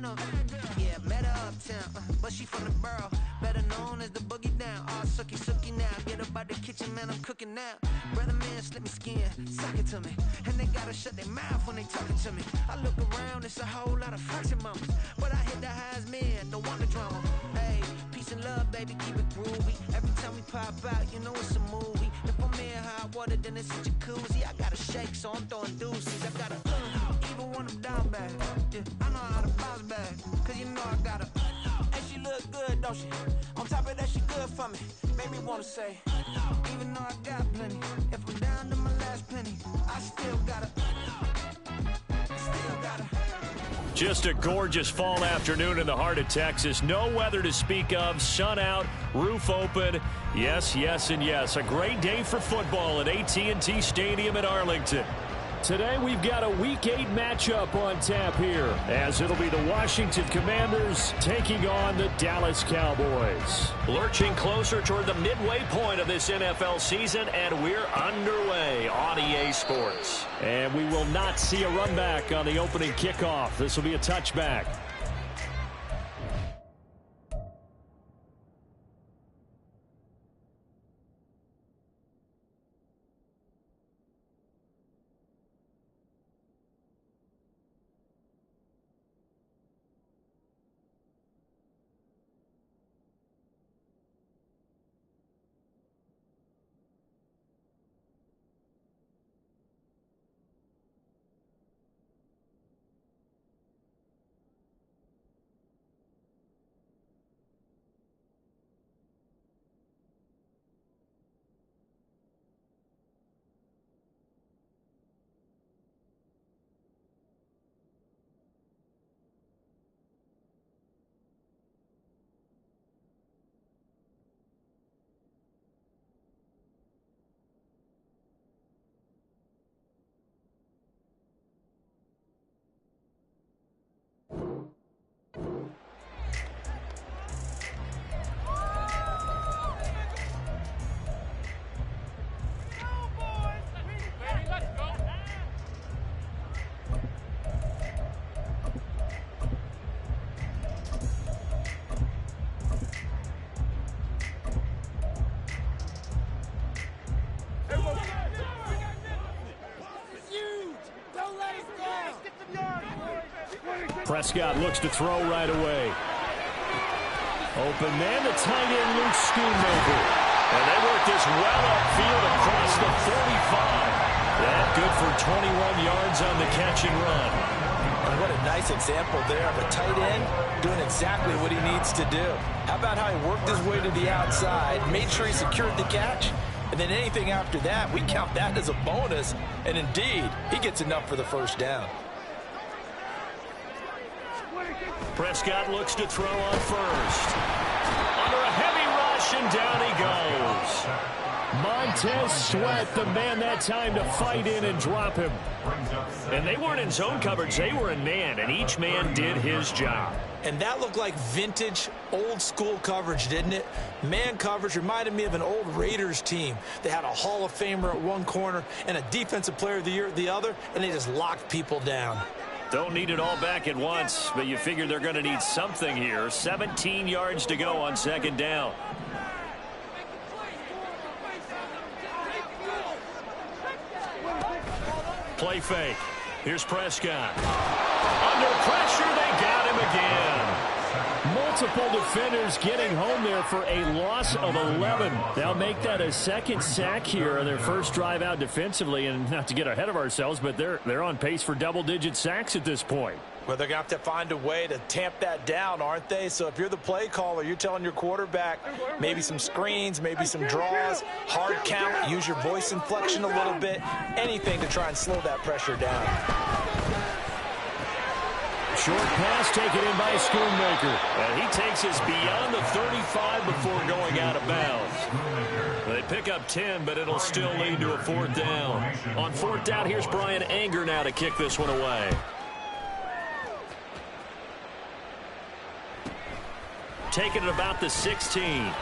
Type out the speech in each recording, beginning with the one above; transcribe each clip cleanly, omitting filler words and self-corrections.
Yeah, met her uptown, but she from the borough. Better known as the boogie down. All sucky now. Get up out the kitchen, man, I'm cooking now. Brother man, slip me skin, suck it to me. And they gotta shut their mouth when they talking to me. I look around, it's a whole lot of fraction mamas. But I hit the highs, man, don't want the drama. Hey, peace and love, baby, keep it groovy. Every time we pop out, you know it's a movie. If I'm in hot water, then it's a jacuzzi. I gotta shake, so I'm throwing deuces. I gotta, even when I'm down bad. Yeah, I know how to bounce back, cause you know I gotta. And she look good, don't she? On top of that, she good for me. Make me wanna say, even though I got plenty, if I'm down to my last penny, I still gotta. Just a gorgeous fall afternoon in the heart of Texas. No weather to speak of. Sun out, roof open. Yes, yes, and yes. A great day for football at AT&T Stadium in Arlington. Today we've got a Week 8 matchup on tap here, as it'll be the Washington Commanders taking on the Dallas Cowboys. Lurching closer toward the midway point of this NFL season, and we're underway on EA Sports. And we will not see a run back on the opening kickoff. This will be a touchback. Prescott looks to throw right away. Open man, the tight end, Luke Schoonmaker. And they work this well upfield across the 45. That good for 21 yards on the catch and run. And what a nice example there of a tight end doing exactly what he needs to do. How about how he worked his way to the outside, made sure he secured the catch, and then anything after that, we count that as a bonus. And indeed, he gets enough for the first down. Prescott looks to throw on first. Under a heavy rush, and down he goes. Montez Sweat, the man that time to fight in and drop him. And they weren't in zone coverage, they were in man, and each man did his job. And that looked like vintage, old-school coverage, didn't it? Man coverage reminded me of an old Raiders team. They had a Hall of Famer at one corner and a Defensive Player of the Year at the other, and they just locked people down. Don't need it all back at once, but you figure they're going to need something here. 17 yards to go on second down. Play fake. Here's Prescott. Under pressure, they got him again. Multiple defenders getting home there for a loss of 11. They'll make that a second sack here on their first drive out defensively. And not to get ahead of ourselves, but they're on pace for double-digit sacks at this point. Well, they're going to have to find a way to tamp that down, aren't they? So if you're the play caller, you're telling your quarterback maybe some screens, maybe some draws, hard count, use your voice inflection a little bit, anything to try and slow that pressure down. Short pass taken in by Schoonmaker. And he takes us beyond the 35 before going out of bounds. They pick up 10, but it'll still lead to a fourth down. On fourth down, here's Brian Anger now to kick this one away. Taking it about the 16.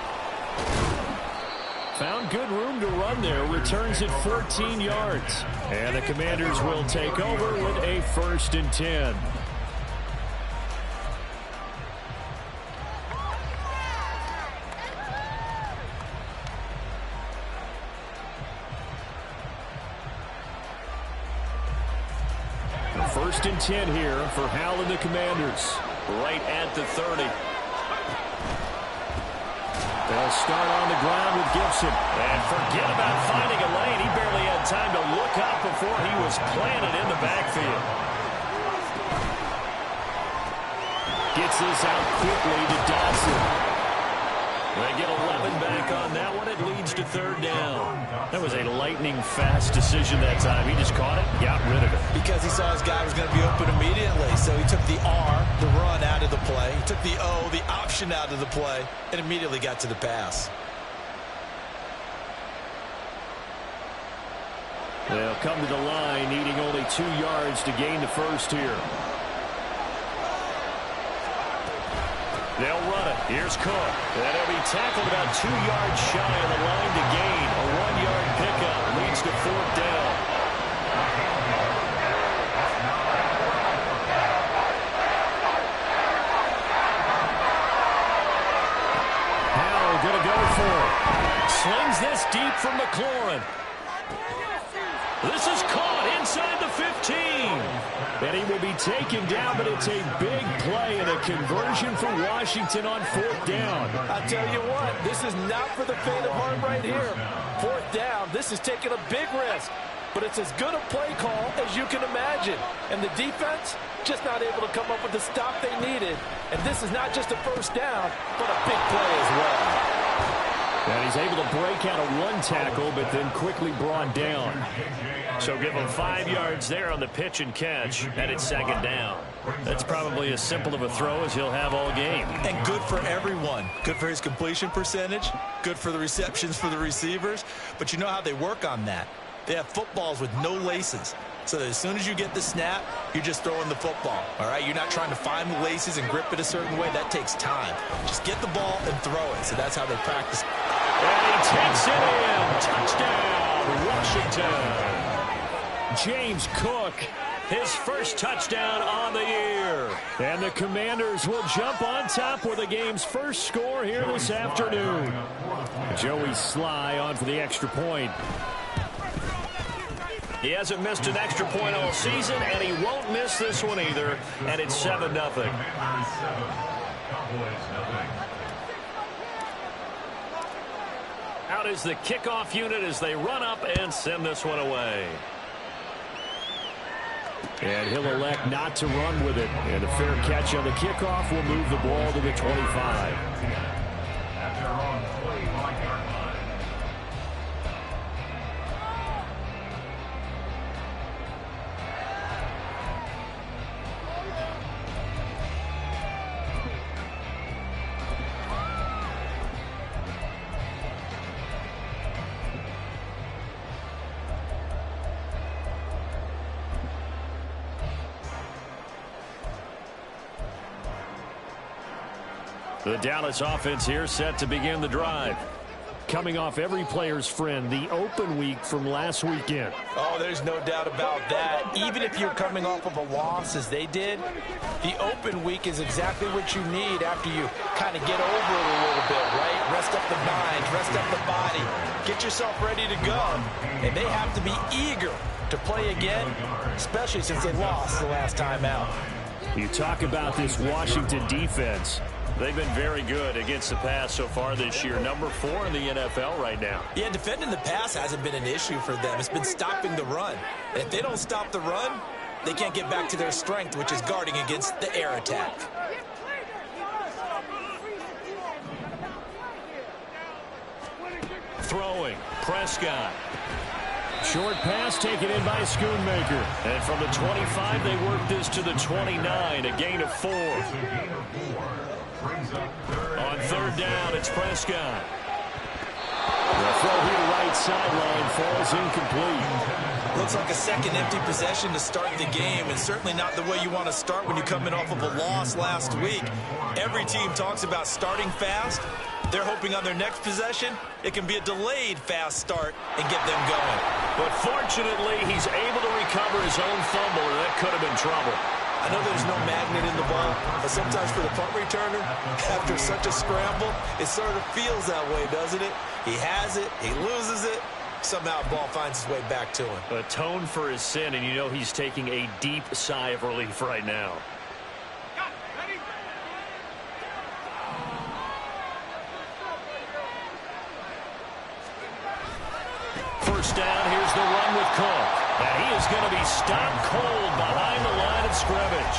Found good room to run there. Returns it 14 yards. And the Commanders will take over with a 1st and 10. 1st and 10 here for Hal and the Commanders. Right at the 30. They'll start on the ground with Gibson. And forget about finding a lane. He barely had time to look up before he was planted in the backfield. Gets this out quickly to Dawson. They get 11 back on that one. It leads to 3rd down. That was a lightning-fast decision that time. He just caught it, got rid of it. Because he saw his guy was going to be open immediately. So he took the R, the run, out of the play. He took the O, the option, out of the play, and immediately got to the pass. They'll come to the line, needing only 2 yards to gain the first here. They'll run it. Here's Cook. And he'll be tackled about 2 yards shy of the line to gain. A 1-yard pickup leads to 4th down. Howell going to go for it. Slings this deep from McLaurin. This is caught inside the 15. And he will be taken down, but it's a big play and a conversion for Washington on 4th down. I tell you what, this is not for the faint of heart right here. 4th down, this is taking a big risk. But it's as good a play call as you can imagine. And the defense just not able to come up with the stop they needed. And this is not just a 1st down, but a big play as well. And he's able to break out of 1 tackle, but then quickly brought down. So give him 5 yards there on the pitch and catch, and it's 2nd down. That's probably as simple of a throw as he'll have all game. And good for everyone. Good for his completion percentage. Good for the receptions for the receivers. But you know how they work on that. They have footballs with no laces. So that as soon as you get the snap, you're just throwing the football. All right, you're not trying to find the laces and grip it a certain way. That takes time. Just get the ball and throw it. So that's how they practice. And he takes it in. Touchdown, Washington. James Cook, his first touchdown on the year. And the Commanders will jump on top with the game's first score here this afternoon. Joey Sly on for the extra point. He hasn't missed an extra point all season, and he won't miss this one either. And it's 7-0. Out is the kickoff unit as they run up and send this one away. And he'll elect not to run with it. And a fair catch on the kickoff will move the ball to the 25. The Dallas offense here set to begin the drive. Coming off every player's friend, the open week from last weekend. Oh, there's no doubt about that. Even if you're coming off of a loss as they did, the open week is exactly what you need after you kind of get over it a little bit, right? Rest up the mind, rest up the body, get yourself ready to go. And they have to be eager to play again, especially since they lost the last time out. You talk about this Washington defense. They've been very good against the pass so far this year. Number 4 in the NFL right now. Yeah, defending the pass hasn't been an issue for them. It's been stopping the run. And if they don't stop the run, they can't get back to their strength, which is guarding against the air attack. Throwing, Prescott. Short pass taken in by Schoonmaker. And from the 25, they work this to the 29, a gain of 4. On 3rd down, it's Prescott. The throw here right sideline falls incomplete. Looks like a second empty possession to start the game, and certainly not the way you want to start when you're coming off of a loss last week. Every team talks about starting fast. They're hoping on their next possession, it can be a delayed fast start and get them going. But fortunately, he's able to recover his own fumble, and that could have been trouble. I know there's no magnet in the ball, but sometimes for the punt returner, after such a scramble, it sort of feels that way, doesn't it? He has it, he loses it, somehow the ball finds its way back to him. Atone for his sin, and you know he's taking a deep sigh of relief right now. First down, here's the run with Cook. And he is going to be stopped cold behind the line of scrimmage.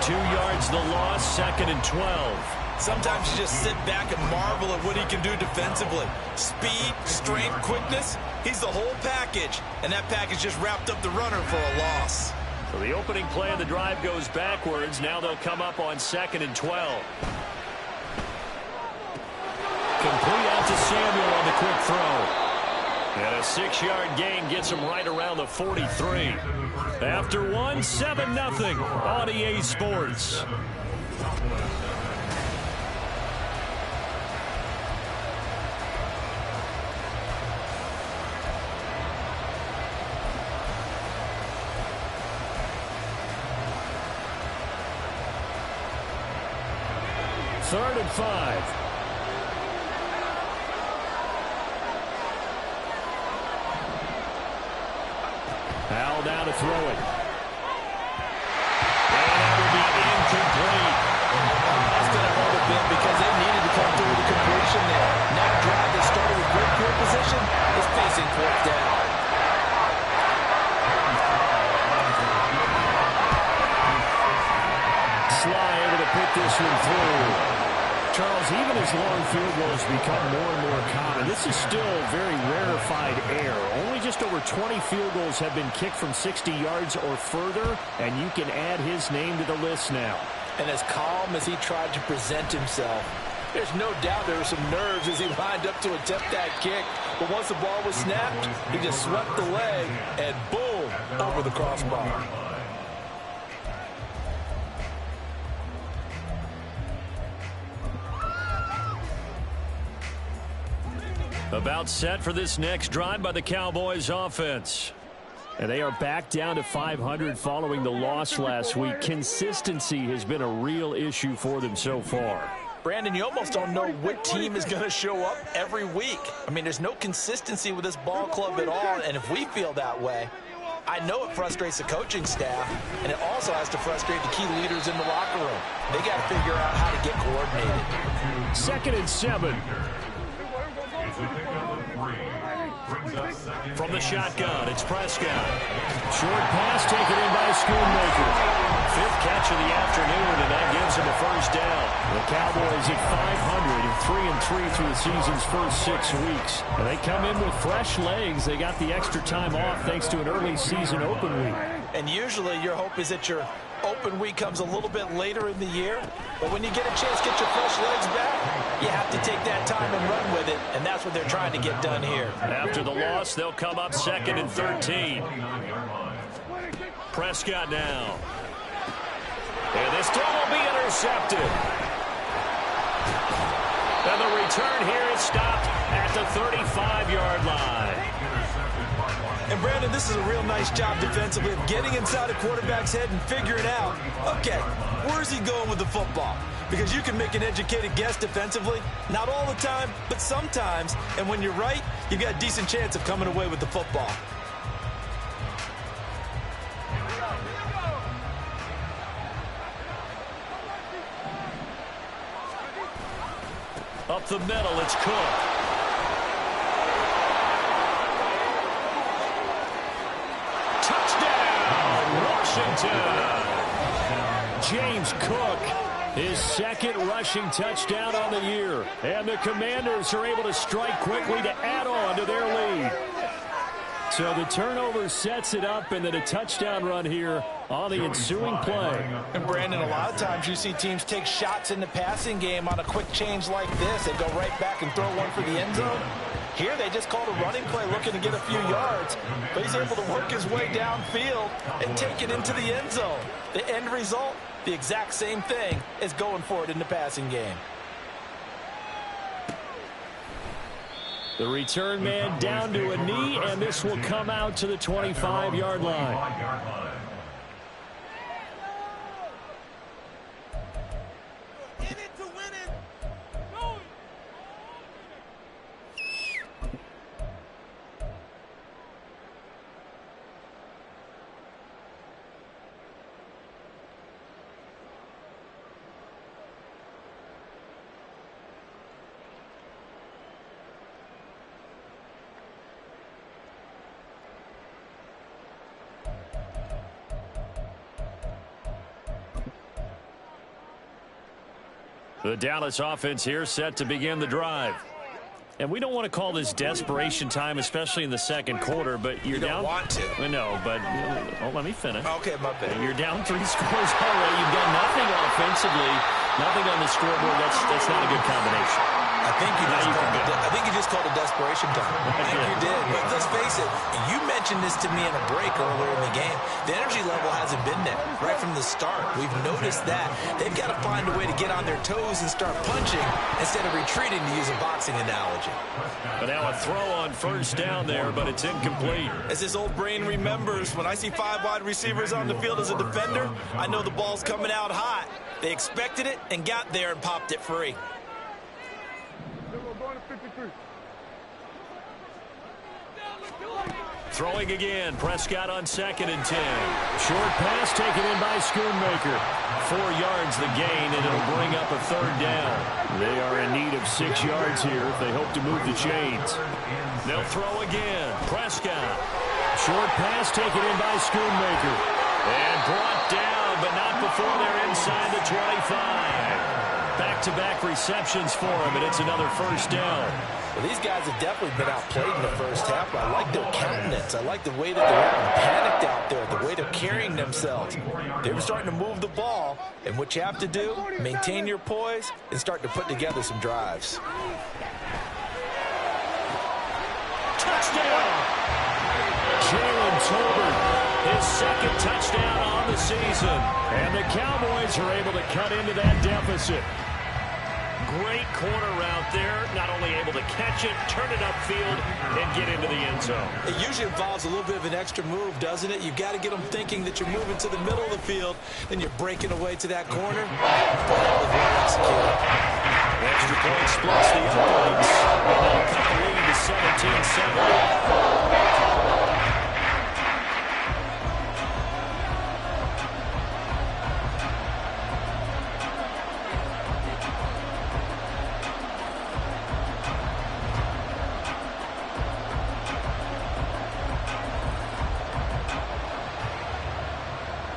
2 yards the loss, 2nd and 12. Sometimes you just sit back and marvel at what he can do defensively. Speed, strength, quickness, he's the whole package. And that package just wrapped up the runner for a loss. So the opening play of the drive goes backwards. Now they'll come up on 2nd and 12. Complete out to Samuel on the quick throw. And a 6-yard gain gets him right around the 43. After one, 7-0 on EA Sports. Third and 5. Howell down to throw it. And that will be incomplete. That's going to hurt a bit because they needed to come through with a completion there. Now drive that started with great field position is facing 4th down. Sly able to put this one through. Charles, even as long field goals become more and more common, this is still very rarefied air. Only just over 20 field goals have been kicked from 60 yards or further, and you can add his name to the list now. And as calm as he tried to present himself, there's no doubt there were some nerves as he lined up to attempt that kick. But once the ball was snapped, he just swept the leg, and boom, over the crossbar. About set for this next drive by the Cowboys offense. And they are back down to 500 following the loss last week. Consistency has been a real issue for them so far. Brandon, you almost don't know what team is going to show up every week. I mean, there's no consistency with this ball club at all, and if we feel that way, I know it frustrates the coaching staff, and it also has to frustrate the key leaders in the locker room. They got to figure out how to get coordinated. 2nd and 7. From the shotgun, it's Prescott. Short pass taken in by Schoonmaker. 5th catch of the afternoon, and that gives him a first down. The Cowboys at 500 and 3-3 through the season's first 6 weeks. And they come in with fresh legs. They got the extra time off thanks to an early season open week. And usually your hope is that your open week comes a little bit later in the year. But when you get a chance to get your fresh legs back, you have to take that time and run with it. And that's what they're trying to get done here. After the loss, they'll come up 2nd and 13. Prescott now. And this throw will be intercepted. And the return here is stopped at the 35-yard line. And, Brandon, this is a real nice job defensively of getting inside a quarterback's head and figuring out, okay, where's he going with the football? Because you can make an educated guess defensively, not all the time, but sometimes. And when you're right, you've got a decent chance of coming away with the football. Up the middle, it's Cook. James Cook, his 2nd rushing touchdown on the year. And the Commanders are able to strike quickly to add on to their lead. So the turnover sets it up, and then a touchdown run here on the ensuing play. And, Brandon, a lot of times you see teams take shots in the passing game on a quick change like this. They go right back and throw one for the end zone. Here they just called a running play looking to get a few yards, but he's able to work his way downfield and take it into the end zone. The end result, the exact same thing as going for it in the passing game. The return man down to a knee, and this will come out to the 25-yard line. The Dallas offense here set to begin the drive. And we don't want to call this desperation time, especially in the second quarter, but you're down. You don't want to. I know, but let me finish. Okay, my bad. You're down 3 scores already. You've done nothing offensively, nothing on the scoreboard. That's not a good combination. I think you just called it desperation time. I think you did. But let's face it, you mentioned this to me in a break earlier in the game. The energy level hasn't been there right from the start. We've noticed that. They've got to find a way to get on their toes and start punching instead of retreating, to use a boxing analogy. But now a throw on first down there, but it's incomplete. As his old brain remembers, when I see 5 wide receivers on the field as a defender, I know the ball's coming out hot. They expected it and got there and popped it free. Throwing again. Prescott on 2nd and 10. Short pass taken in by Schoonmaker. 4 yards the gain, and it'll bring up a 3rd down. They are in need of 6 yards here if they hope to move the chains. They'll throw again. Prescott. Short pass taken in by Schoonmaker. And brought down, but not before they're inside the 25. Back-to-back receptions for him, and it's another 1st down. Well, these guys have definitely been outplayed in the first half. I like their countenance. I like the way that they're acting panicked out there, the way they're carrying themselves. They were starting to move the ball, and what you have to do, maintain your poise and start to put together some drives. Touchdown! Jalen Tolbert, his 2nd touchdown on the season. And the Cowboys are able to cut into that deficit. Great corner route there. Not only able to catch it, turn it upfield, and get into the end zone. It usually involves a little bit of an extra move, doesn't it? You've got to get them thinking that you're moving to the middle of the field, then you're breaking away to that corner. That was well executed. Extra point splits the openings. And they'll cut the lead to 17-7.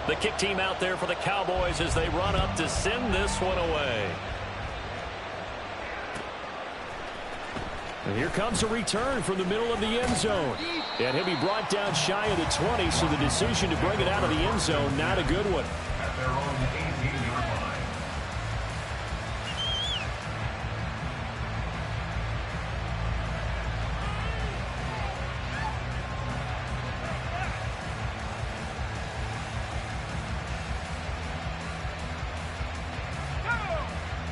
The kick team out there for the Cowboys as they run up to send this one away. And here comes a return from the middle of the end zone. And he'll be brought down shy of the 20, so the decision to bring it out of the end zone, not a good one. At their own 18-yard line.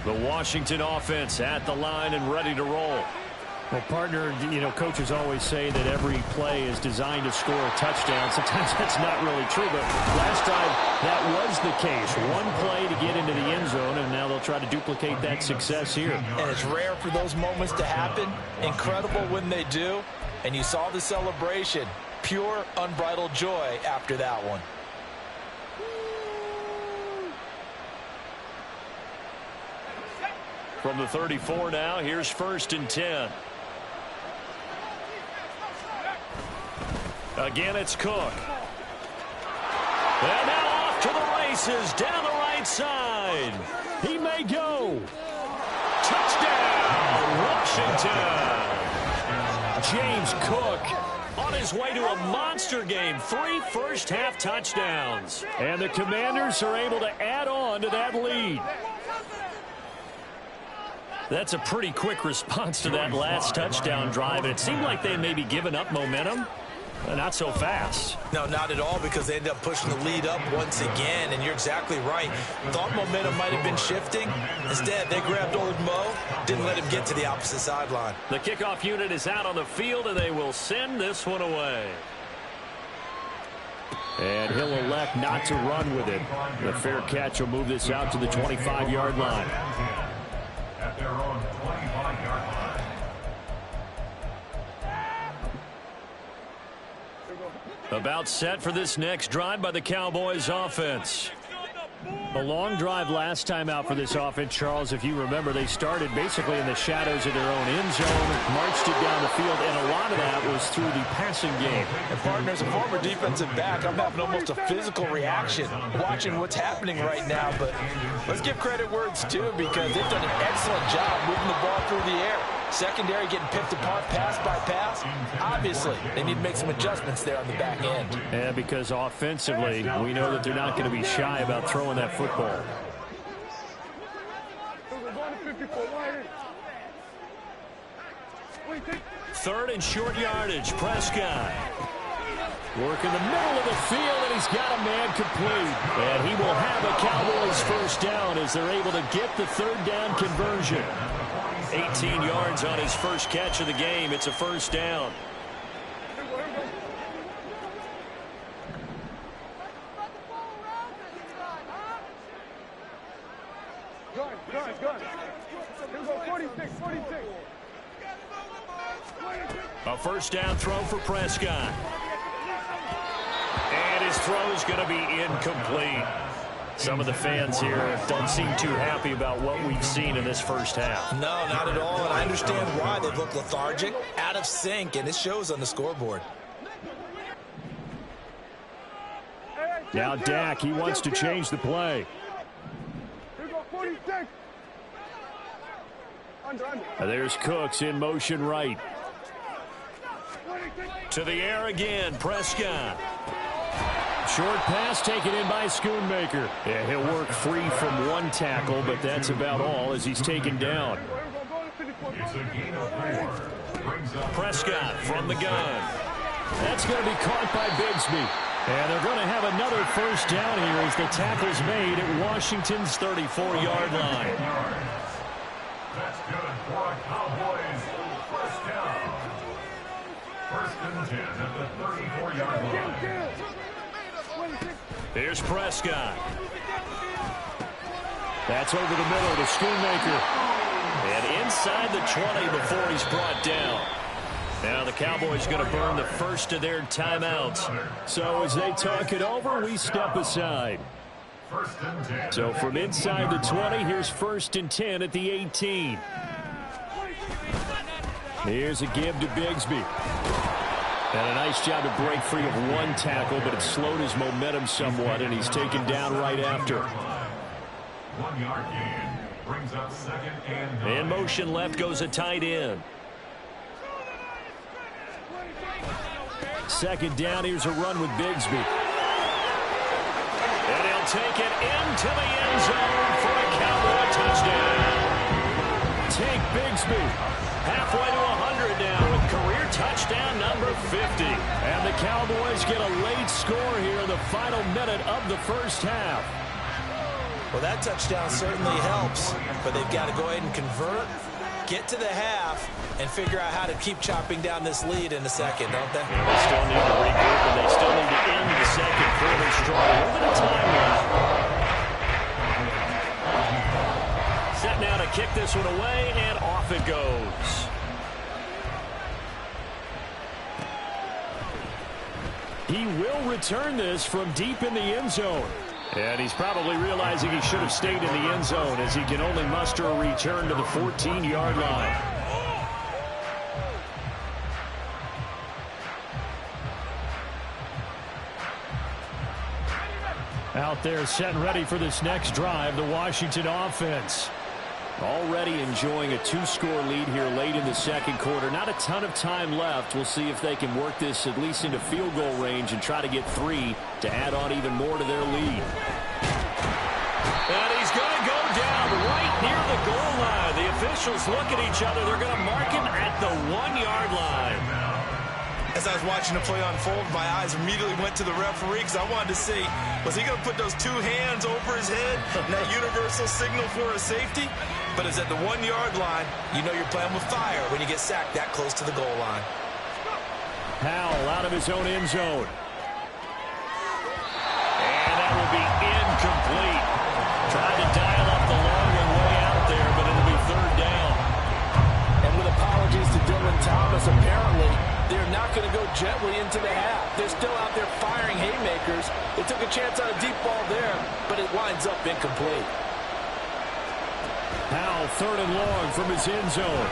The Washington offense at the line and ready to roll. Well, partner, coaches always say that every play is designed to score a touchdown. Sometimes that's not really true, but last time that was the case. One play to get into the end zone, and now they'll try to duplicate that success here. And it's rare for those moments to happen. Incredible when they do. And you saw the celebration. Pure, unbridled joy after that one. From the 34 now, here's 1st and 10. Again, it's Cook. And now off to the races down the right side. He may go. Touchdown, Washington. James Cook on his way to a monster game. 3 first-half touchdowns. And the Commanders are able to add on to that lead. That's a pretty quick response to that last touchdown drive. And it seemed like they may be giving up momentum. Not so fast. No, not at all, because they ended up pushing the lead up once again. And you're exactly right. Thought momentum might have been shifting. Instead, they grabbed old Mo, didn't let him get to the opposite sideline. The kickoff unit is out on the field, and they will send this one away. And he'll elect not to run with it. The fair catch will move this out to the 25-yard line. At their own 25-yard line. About set for this next drive by the Cowboys offense. A long drive last time out for this offense, Charles. If you remember, they started basically in the shadows of their own end zone, marched it down the field, and a lot of that was through the passing game. And partners, a former defensive back, I'm having almost a physical reaction watching what's happening right now. But let's give credit where it's due, because they've done an excellent job moving the ball through the air. Secondary getting picked apart pass by pass. Obviously, they need to make some adjustments there on the back end. And because offensively, we know that they're not going to be shy about throwing that football. Third and short yardage. Prescott. Work in the middle of the field, and he's got a man complete. And he will have a Cowboys first down as they're able to get the third down conversion. 18 yards on his first catch of the game. It's a first down. A first down throw for Prescott. And his throw is going to be incomplete. Some of the fans here don't seem too happy about what we've seen in this first half. No, not at all, and I understand why. They've looked lethargic, out of sync, and it shows on the scoreboard. Now Dak, he wants to change the play. There's Cooks in motion right. To the air again, Prescott. Short pass taken in by Schoonmaker. Yeah, he'll work free from one tackle, but that's about all as he's taken down. It's a gain of 4. Prescott from the gun. That's going to be caught by Bigsby. And they're going to have another first down here as the tackle's made at Washington's 34-yard line. That's good for a Cowboys first down. First and 10 at the 34-yard line. Here's Prescott. That's over the middle to Schoonmaker. And inside the 20 before he's brought down. Now the Cowboys going to burn the first of their timeouts. So as they talk it over, we step aside. First and 10. So from inside the 20, here's first and 10 at the 18. Here's a give to Bigsby. And a nice job to break free of one tackle, but it slowed his momentum somewhat, and he's taken down right after. 1 yard gain brings up second and 9. In motion left goes a tight end. Second down, here's a run with Bigsby. And he'll take it into the end zone for a Cowboy touchdown. Take Bigsby halfway to 100 now with career touchdown number 50. And the Cowboys get a late score here in the final minute of the first half. Well, that touchdown certainly helps, but they've got to go ahead and convert, get to the half, and figure out how to keep chopping down this lead in a second, don't they? They still need to regroup, and they still need to end the second fairly strong. A little bit of time left. Set now to kick this one away, and off it goes. He will return this from deep in the end zone. And he's probably realizing he should have stayed in the end zone as he can only muster a return to the 14-yard line. Out there set and ready for this next drive, the Washington offense. Already enjoying a 2-score lead here late in the second quarter. Not a ton of time left. We'll see if they can work this at least into field goal range and try to get 3 to add on even more to their lead. And he's going to go down right near the goal line. The officials look at each other. They're going to mark him at the 1-yard line. As I was watching the play unfold, my eyes immediately went to the referee because I wanted to see, was he going to put those 2 hands over his head and that universal signal for a safety? But it's at the 1-yard line. You know you're playing with fire when you get sacked that close to the goal line. Powell out of his own end zone. And that will be incomplete. Tried to dial up the long one way out there, but it'll be third down. And with apologies to Dylan Thomas, apparently they're not going to go gently into the half. They're still out there firing haymakers. They took a chance on a deep ball there, but it winds winds up incomplete. Howell, 3rd and long from his end zone.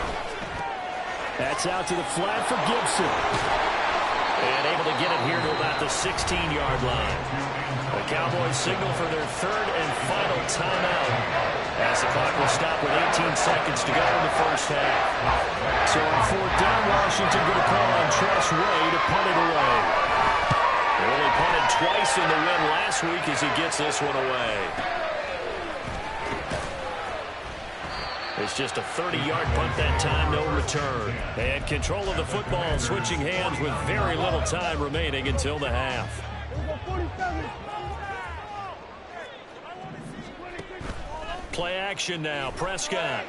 That's out to the flat for Gibson. And able to get it here to about the 16-yard line. The Cowboys signal for their 3rd and final timeout as the clock will stop with 18 seconds to go in the first half. So on 4th down, Washington going to call on Tress Way to punt it away. They only punted twice in the win last week as he gets this one away. It's just a 30-yard punt that time, no return. And control of the football switching hands with very little time remaining until the half. Play action now, Prescott.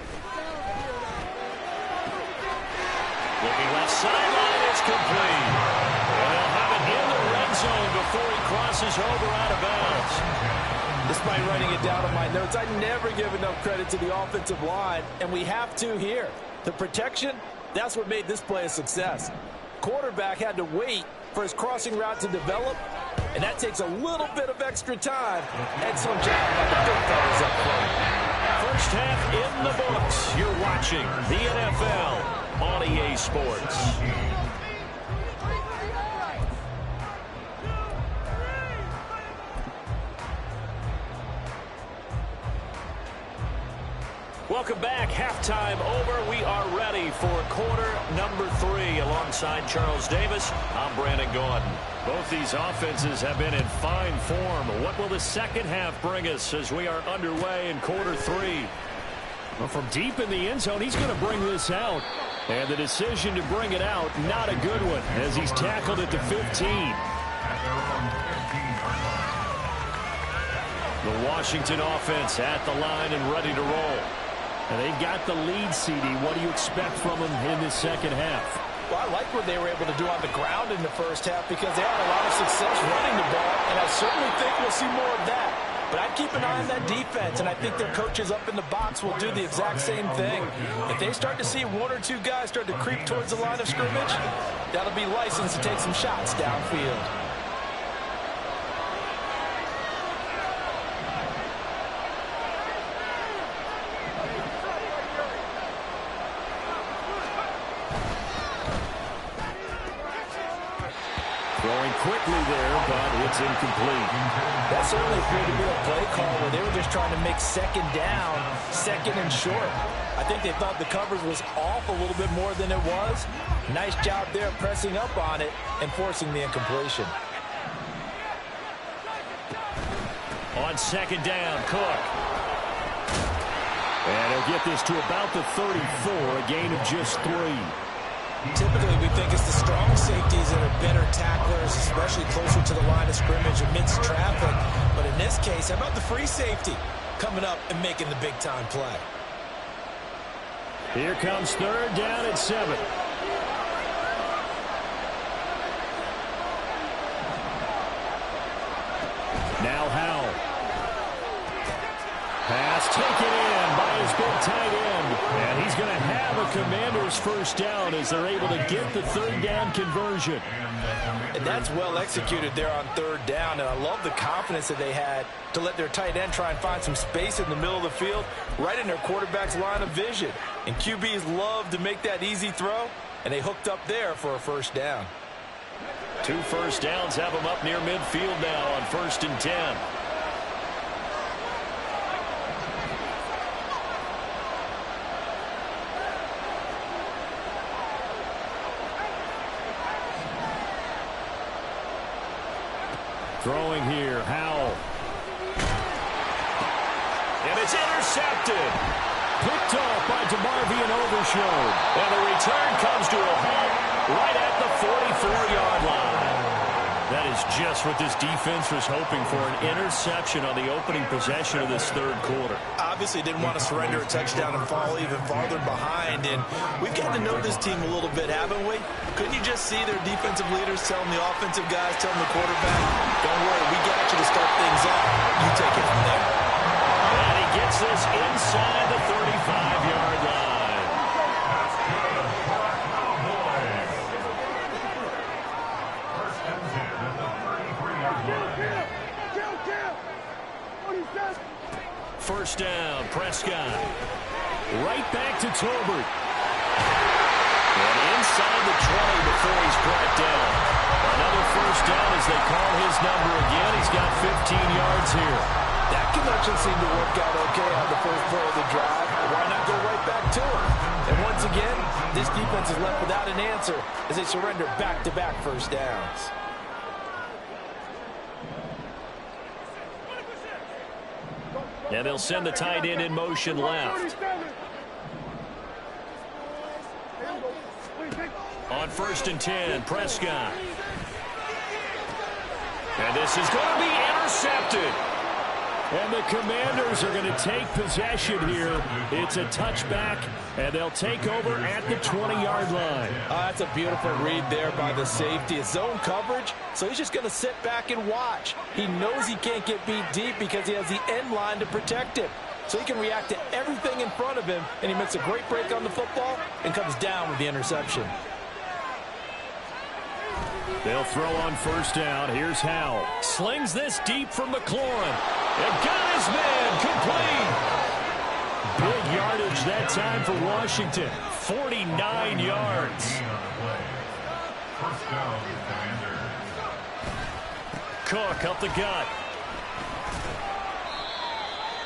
Looking left sideline, it's complete. And they'll have it in the red zone before he crosses over out of bounds. Despite writing it down on my notes, I never give enough credit to the offensive line, and we have to here. The protection, that's what made this play a success. Quarterback had to wait for his crossing route to develop, and that takes a little bit of extra time. Excellent job by the big fellas up front. First half in the books. You're watching the NFL on EA Sports. Welcome back. Halftime over. We are ready for quarter number 3. Alongside Charles Davis, I'm Brandon Gordon. Both these offenses have been in fine form. What will the second half bring us as we are underway in quarter 3? Well, from deep in the end zone, he's going to bring this out. And the decision to bring it out, not a good one, as he's tackled at the 15. The Washington offense at the line and ready to roll. And they've got the lead, CD. What do you expect from them in this second half? Well, I like what they were able to do on the ground in the first half because they had a lot of success running the ball, and I certainly think we'll see more of that. But I'd keep an eye on that defense, and I think their coaches up in the box will do the exact same thing. If they start to see 1 or 2 guys start to creep towards the line of scrimmage, that'll be license to take some shots downfield. Throwing quickly there, but it's incomplete. That certainly appeared to be a play call where they were just trying to make second down, second and short. I think they thought the coverage was off a little bit more than it was. Nice job there pressing up on it and forcing the incompletion. On second down, Cook. And he'll get this to about the 34, a gain of just 3. Typically, we think it's the strong safeties that are better tacklers, especially closer to the line of scrimmage amidst traffic. But in this case, how about the free safety coming up and making the big-time play? Here comes 3rd down at 7. Now Howell. Pass taken in by his big tight end. And he's going to have a Commander's first down as they're able to get the 3rd down conversion. And that's well executed there on 3rd down. And I love the confidence that they had to let their tight end try and find some space in the middle of the field, right in their quarterback's line of vision. And QBs love to make that easy throw, and they hooked up there for a first down. 2 first downs have them up near midfield now on 1st and 10. Throwing here, Howell. And it's intercepted. Picked off by DeMarvion Overshown. And the return comes to a halt right at the 44-yard line. That is just what this defense was hoping for, an interception on the opening possession of this 3rd quarter. Obviously didn't want to surrender a touchdown and fall even farther behind. And we've gotten to know this team a little bit, haven't we? Couldn't you just see their defensive leaders telling the offensive guys, telling the quarterback, don't worry, we got you to start things off. You take it from there. And he gets this inside the 35-yard line. First and 10 at the 33-yard line. First down, Prescott. Right back to Tolbert. And inside the 20 before he's brought down. Another first down as they call his number again. He's got 15 yards here. That connection seemed to work out okay on the first play of the drive. Why not go right back to him? And once again, this defense is left without an answer as they surrender back-to-back first downs. And they'll send the tight end in motion left. On 1st and 10, Prescott. And this is going to be intercepted. And the Commanders are going to take possession here. It's a touchback, and they'll take over at the 20-yard line. That's a beautiful read there by the safety. It's zone coverage, so he's just going to sit back and watch. He knows he can't get beat deep because he has the end line to protect him. So he can react to everything in front of him, and he makes a great break on the football and comes down with the interception. They'll throw on 1st down. Here's Howell. Slings this deep from McLaurin. And got his man complete. Big yardage that time for Washington. 49 yards. First down, Commanders. Cook up the gut.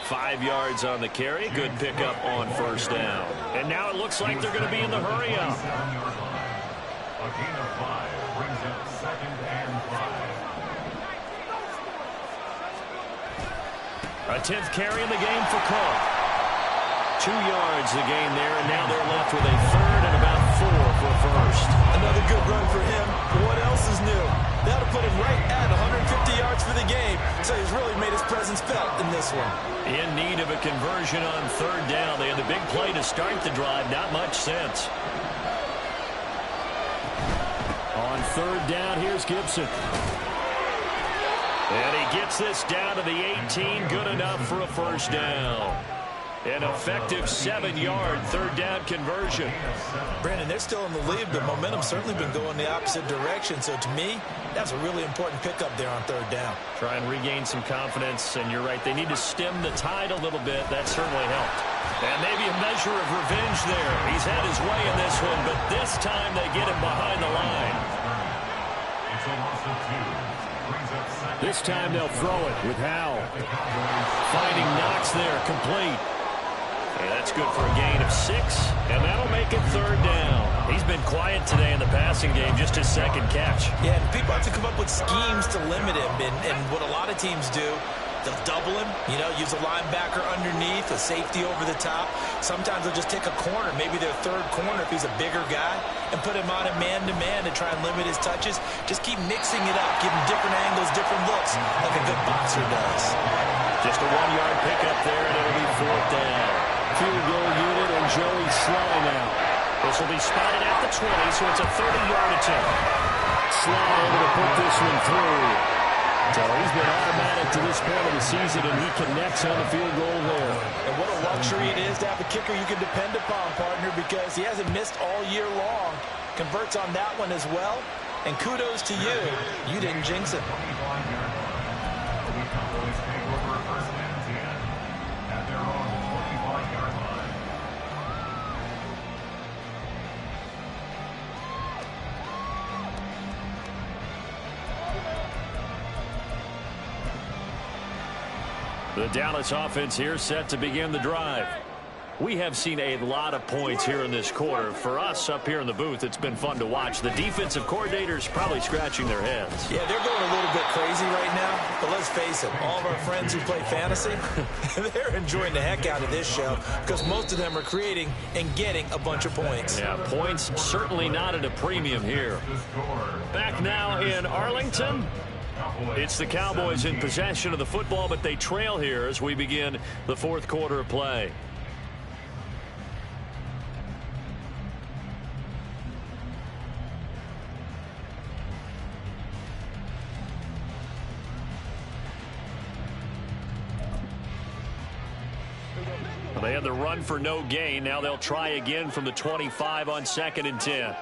5 yards on the carry. Good pickup on 1st down. And now it looks like they're going to be in the hurry up. A gain of 5 brings up 2nd and 5. A 10th carry in the game for Cook. 2 yards the gain there, and now they're left with a 3rd and about 4 for a first. Another good run for him. What else is new? That'll put him right at 150 yards for the game, so he's really made his presence felt in this one. In need of a conversion on 3rd down. They had the big play to start the drive. Not much sense. On 3rd down, here's Gibson. And he gets this down to the 18. Good enough for a first down. An effective 7-yard 3rd down conversion. Brandon, they're still in the lead, but momentum's certainly been going the opposite direction. So to me, that's a really important pickup there on 3rd down. Try and regain some confidence, and you're right. They need to stem the tide a little bit. That certainly helped. And maybe a measure of revenge there. He's had his way in this one, but this time they get him behind the line. It's a loss of 2. This time they'll throw it with Howell. Finding Knox there, complete. And that's good for a gain of 6, and that'll make it 3rd down. He's been quiet today in the passing game, just his 2nd catch. Yeah, and people have to come up with schemes to limit him, and what a lot of teams do, they'll double him, use a linebacker underneath, a safety over the top. Sometimes they'll just take a corner, maybe their 3rd corner if he's a bigger guy, and put him on a man-to-man to try and limit his touches. Just keep mixing it up, give him different angles, different looks, like a good boxer does. Just a 1-yard pickup there, and it'll be 4th down. Field goal unit and Joey Sly now. This will be spotted at the 20, so it's a 30-yard attempt. Sly able to put this one through. So he's been automatic to this point of the season, and he connects on the field goal there. And what a luxury it is to have a kicker you can depend upon, partner, because he hasn't missed all year long. Converts on that one as well. And kudos to you. You didn't jinx it. The Dallas offense here set to begin the drive. We have seen a lot of points here in this quarter. For us up here in the booth, it's been fun to watch. The defensive coordinators probably scratching their heads. Yeah, they're going a little bit crazy right now. But let's face it, all of our friends who play fantasy, they're enjoying the heck out of this show because most of them are creating and getting a bunch of points. Yeah, points certainly not at a premium here. Back now in Arlington. It's the Cowboys in possession of the football, but they trail here as we begin the 4th quarter of play. Well, they had the run for no gain. Now they'll try again from the 25 on 2nd and 10.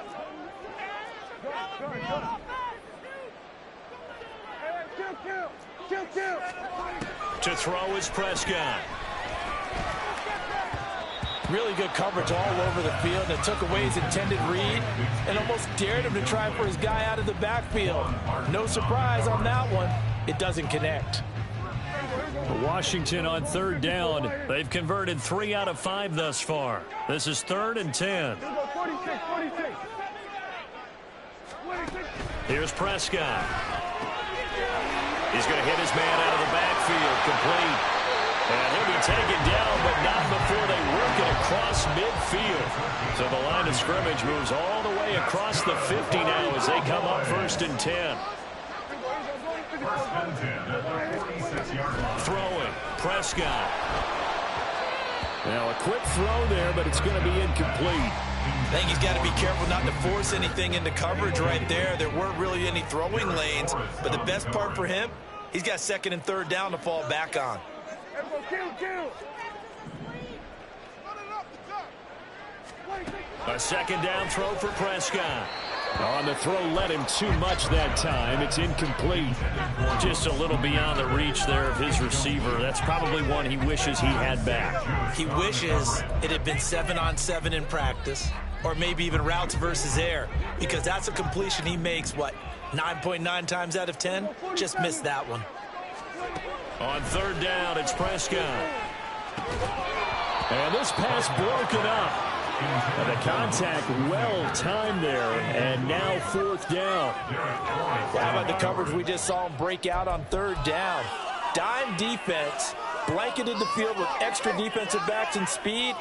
To throw is Prescott. Really good coverage all over the field. It took away his intended read and almost dared him to try for his guy out of the backfield. No surprise on that one. It doesn't connect. Washington on third down. They've converted 3 out of 5 thus far. This is 3rd and 10. Here's Prescott. He's going to hit his man out of the backfield. Complete. And he'll be taken down, but not before they work it across midfield. So the line of scrimmage moves all the way across the 50 now as they come up 1st and 10. Throwing, Prescott. Now a quick throw there, but it's going to be incomplete. I think he's got to be careful not to force anything into coverage right there. There weren't really any throwing lanes, but the best part for him, he's got 2nd and 3rd down to fall back on. A 2nd down throw for Prescott. On the throw, led him too much that time. It's incomplete. Just a little beyond the reach there of his receiver. That's probably one he wishes he had back. He wishes it had been 7-on-7 in practice, or maybe even routes versus air, because that's a completion he makes, 9.9 times out of 10? Just missed that one. On 3rd down, it's Prescott. And this pass broken up. And the contact well timed there, and now 4th down. How about the coverage we just saw him break out on 3rd down? Dime defense, blanketed the field with extra defensive backs and speed,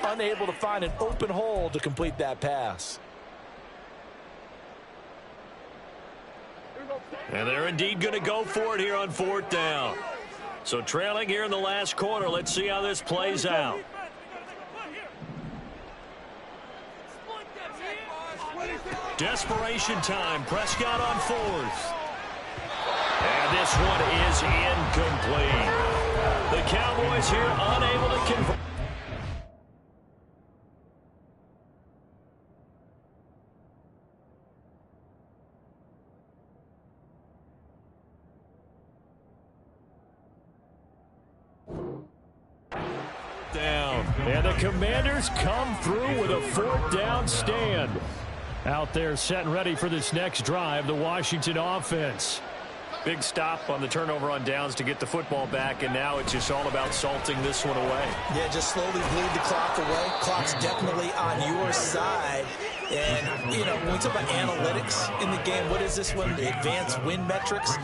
unable to find an open hole to complete that pass. And they're indeed going to go for it here on 4th down. So trailing here in the last quarter. Let's see how this plays out. Desperation time. Prescott on 4th. And this one is incomplete. The Cowboys here unable to convert. Down. And the Commanders come through with a 4th down stand. Out there set and ready for this next drive, the Washington offense. Big stop on the turnover on downs to get the football back, and now it's just all about salting this one away. Yeah, just slowly bleed the clock away. Clock's definitely on your side. And, you know, when we talk about analytics in the game, what is this one? Advanced win metrics?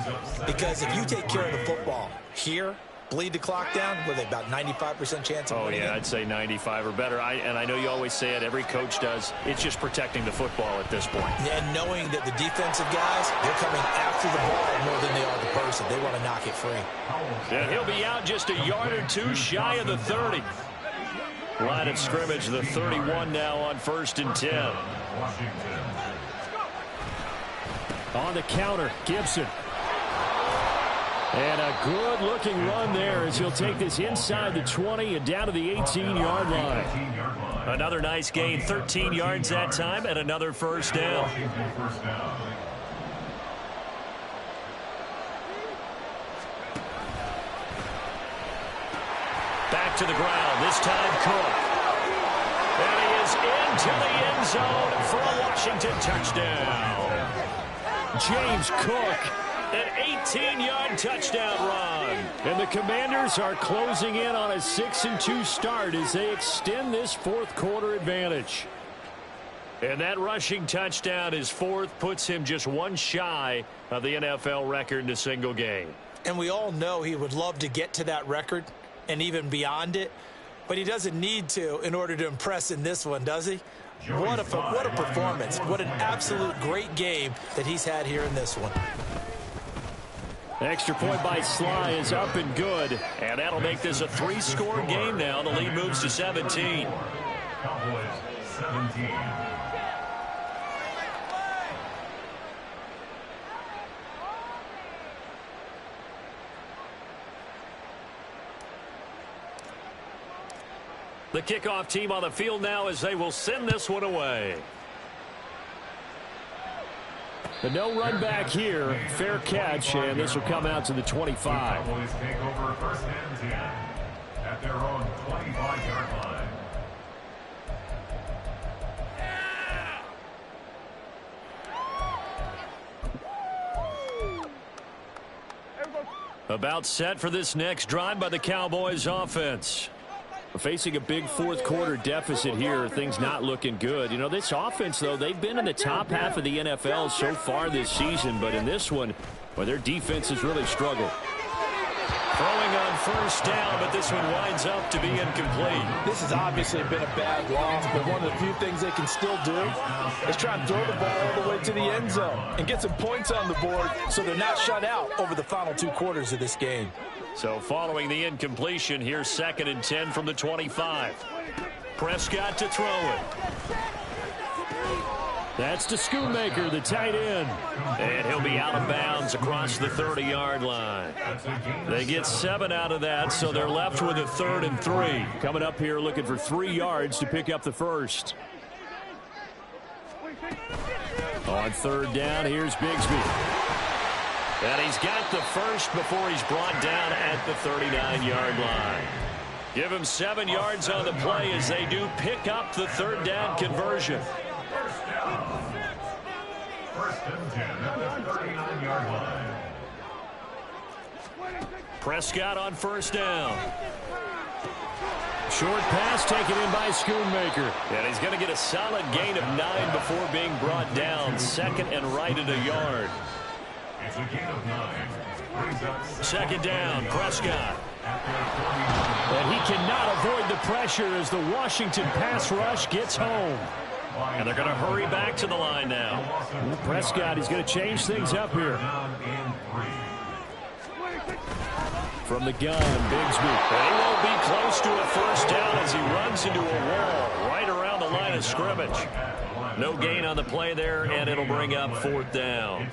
Because if you take care of the football here, bleed the clock down, with about 95% chance of winning. Oh, yeah, I'd say 95 or better. And I know you always say it, every coach does. It's just protecting the football at this point. And knowing that the defensive guys, they're coming after the ball more than they are the person. They want to knock it free. And he'll be out just a yard or two shy of the 30. Line of scrimmage, the 31 now on 1st and 10. On the counter, Gibson. And a good-looking run there as he'll take this inside the 20 and down to the 18-yard line. Another nice gain, 13 yards that time, and another 1st down. Back to the ground, this time Cook. And he is into the end zone for a Washington touchdown. James Cook. An 18-yard touchdown run. And the Commanders are closing in on a 6-2 start as they extend this 4th quarter advantage. And that rushing touchdown, his 4th, puts him just one shy of the NFL record in a single game. And we all know he would love to get to that record and even beyond it, but he doesn't need to in order to impress in this one, does he? What a performance. What an absolute great game that he's had here in this one. Extra point by Sly is up and good, and that'll make this a 3-score game now. The lead moves to 17. Cowboys 17. The kickoff team on the field now as they will send this one away. But no run back here. Fair catch, and this will come out to the 25. The Cowboys take over first and 10 at their own 25-yard line. About set for this next drive by the Cowboys offense. Facing a big fourth quarter deficit here, things not looking good. You know, this offense, though, they've been in the top half of the NFL so far this season, but in this one, well, their defense has really struggled. Throwing on first down, but this one winds up to be incomplete. This has obviously been a bad loss, but one of the few things they can still do is try and throw the ball all the way to the end zone and get some points on the board so they're not shut out over the final 2 quarters of this game. So following the incompletion, here's 2nd and 10 from the 25. Prescott to throw it. That's to Schoonmaker, the tight end. And he'll be out of bounds across the 30-yard line. They get 7 out of that, so they're left with a 3rd and 3. Coming up here looking for 3 yards to pick up the first. On 3rd down, here's Bigsby. And he's got the first before he's brought down at the 39-yard line. Give him 7 yards on the play as they do pick up the 3rd down conversion. First and 10 at the 39-yard line. Prescott on first down. Short pass taken in by Schoonmaker. And he's going to get a solid gain of 9 before being brought down. 2nd and right at a yard. It's a gain of 9. 2nd down, Prescott. And he cannot avoid the pressure as the Washington pass rush gets home. And they're going to hurry back to the line now. Prescott, he's going to change things up here. From the gun, Bigsby. And he won't be close to a first down as he runs into a wall right around the line of scrimmage. No gain on the play there, and it'll bring up 4th down.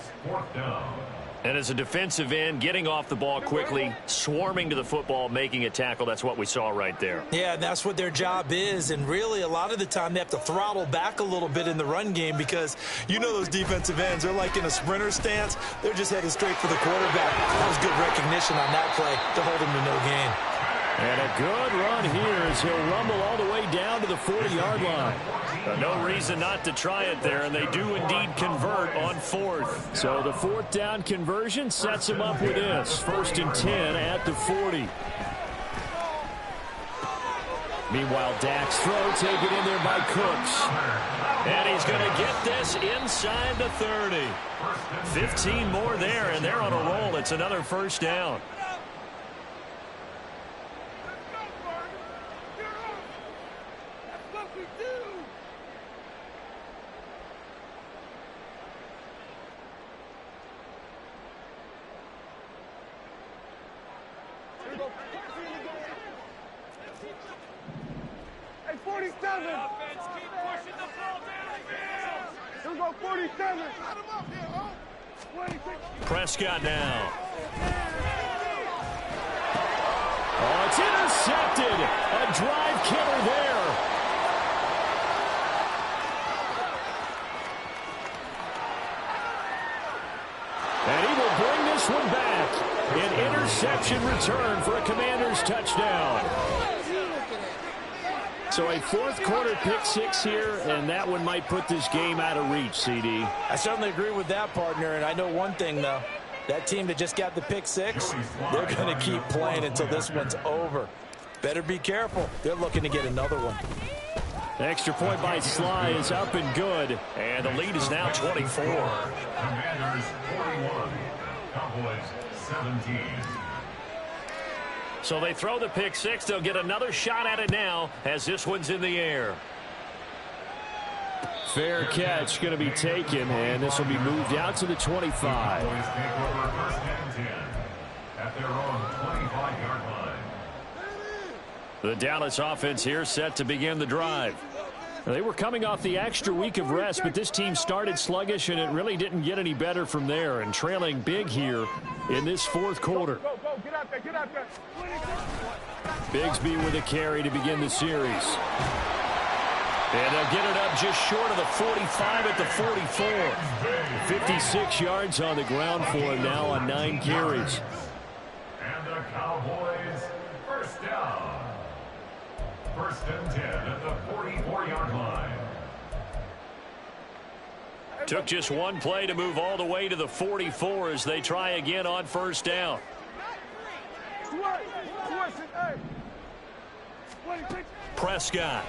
And as a defensive end, getting off the ball quickly, swarming to the football, making a tackle, that's what we saw right there. Yeah, that's what their job is, and really a lot of the time they have to throttle back a little bit in the run game because you know those defensive ends, they're like in a sprinter stance. They're just headed straight for the quarterback. That was good recognition on that play to hold him to no gain. And a good run here as he'll rumble all the way down to the 40-yard line. No reason not to try it there, and they do indeed convert on 4th. So the 4th down conversion sets him up with this. 1st and 10 at the 40. Meanwhile, Dak's throw taken in there by Cooks. And he's going to get this inside the 30. 15 more there, and they're on a roll. It's another first down. Hey, 47. Offense, keep pushing the ball downfield. Here we go, 47. Prescott now. Oh, it's intercepted. A drive killer there. And he will bring this one back. An interception return for a Commanders touchdown. So a fourth quarter pick-6 here, and that one might put this game out of reach, CD. I certainly agree with that, partner, and I know one thing, though. That team that just got the pick-6, they're going to keep playing until this one's over. Better be careful. They're looking to get another one. Extra point by Sly is up and good, and the lead is now 24. Commanders 41, Cowboys 17. So they throw the pick-6. They'll get another shot at it now as this one's in the air. Fair catch going to be taken, and this will be moved out to the 25. Cowboys take over first and 10 at their own 25-yard line. The Dallas offense here set to begin the drive. They were coming off the extra week of rest, but this team started sluggish, and it really didn't get any better from there, and trailing big here in this fourth quarter. Go, get out there, get out there. Bigsby with a carry to begin the series. And they'll get it up just short of the 45 at the 44. 56 yards on the ground for him now on 9 carries. And the Cowboys first down. First and 10 at the 44-yard line. Took just one play to move all the way to the 44 as they try again on first down. Prescott.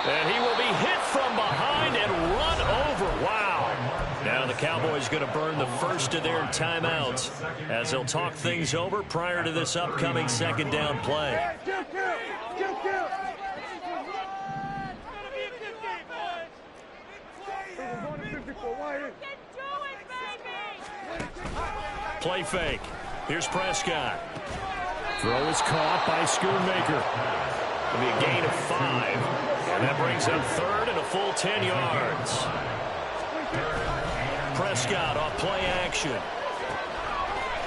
And he will be hit from behind and run over. Wow. Now the Cowboys going to burn the first of their timeouts as they'll talk things over prior to this upcoming second down play. Play fake. Here's Prescott. Throw is caught by Schoonmaker. It'll be a gain of 5. And that brings up third and a full 10 yards. Prescott off play action.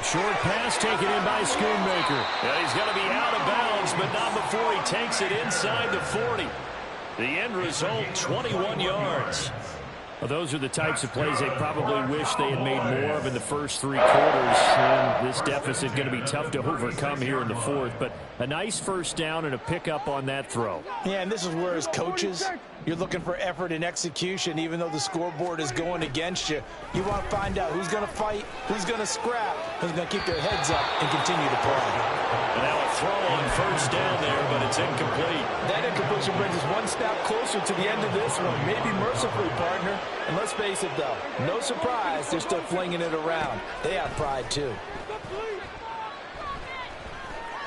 Short pass taken in by Schoonmaker. And he's going to be out of bounds, but not before he takes it inside the 40. The end result, 21 yards. Well, those are the types of plays they probably wish they had made more of in the first 3 quarters. And this deficit going to be tough to overcome here in the fourth. But a nice first down and a pickup on that throw. Yeah, and this is where as coaches, you're looking for effort and execution. Even though the scoreboard is going against you, you want to find out who's going to fight, who's going to scrap, who's going to keep their heads up and continue to play. And now a throw on first down there, but it's incomplete. That incompletion brings us one step closer to the end of this one. Maybe mercifully, partner. And let's face it, though, no surprise, they're still flinging it around. They have pride, too.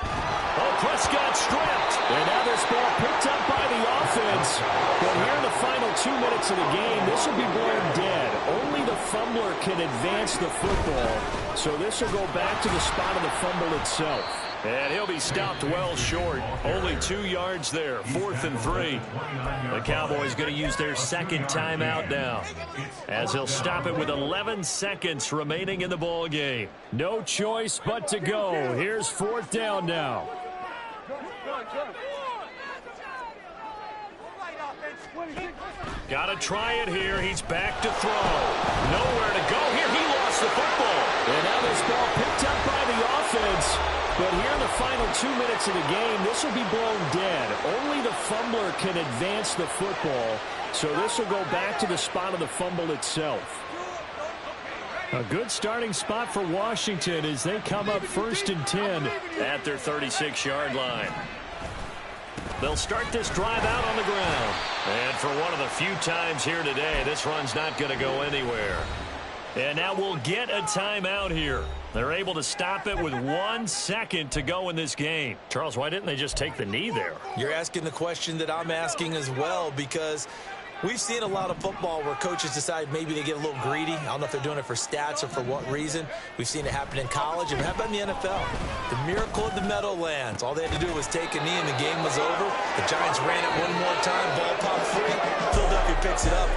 Oh, Prescott stripped. And now this ball picked up by the offense. But here in the final 2 minutes of the game, this will be blown dead. Only the fumbler can advance the football. So this will go back to the spot of the fumble itself. And he'll be stopped well short. Only 2 yards there. 4th and 3. The Cowboys going to use their second timeout now, as he'll stop it with 11 seconds remaining in the ball game. No choice but to go. Here's 4th down now. Got to try it here. He's back to throw. Nowhere to go here. He lost the football. And now this ball picked up by the offense. But here in the final 2 minutes of the game, this will be blown dead. Only the fumbler can advance the football. So this will go back to the spot of the fumble itself. A good starting spot for Washington as they come up 1st and 10 at their 36-yard line. They'll start this drive out on the ground. And for one of the few times here today, this run's not going to go anywhere. And now we'll get a timeout here. They're able to stop it with 1 second to go in this game. Charles, why didn't they just take the knee there? You're asking the question that I'm asking as well, because we've seen a lot of football where coaches decide maybe they get a little greedy. I don't know if they're doing it for stats or for what reason. We've seen it happen in college, and how about in the NFL? The miracle of the Meadowlands. All they had to do was take a knee, and the game was over. The Giants ran it one more time. Ball popped free. Philadelphia picks it up.